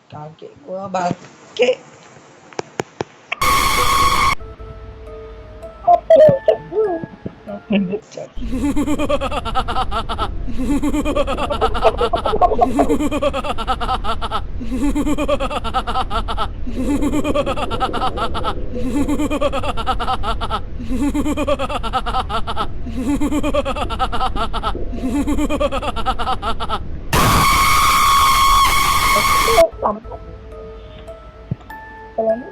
Kakek gua bangke. Jangan.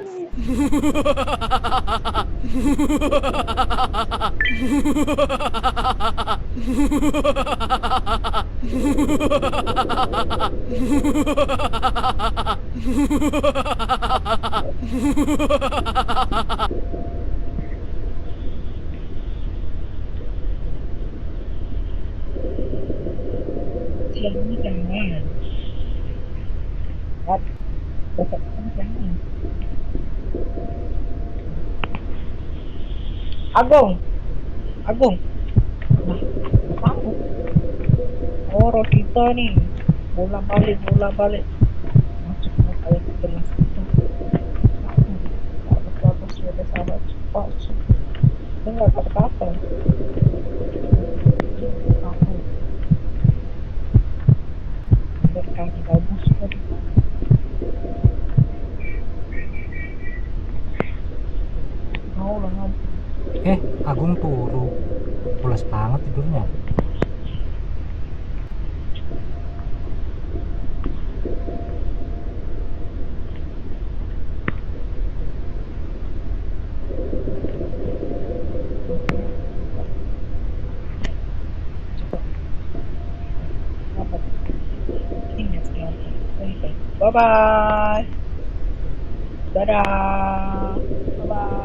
Jangan. Agung. Nah, kamu. Oh, Rosita nih. Bola balik. Masuk kayak gelas itu. Bagus sudah sahabat cepat. Enggak kata-kata. Aku berkali bagus tadi. Mau lah. Agung turu. Pulas banget tidurnya. Bye bye. Dadah. Bye bye.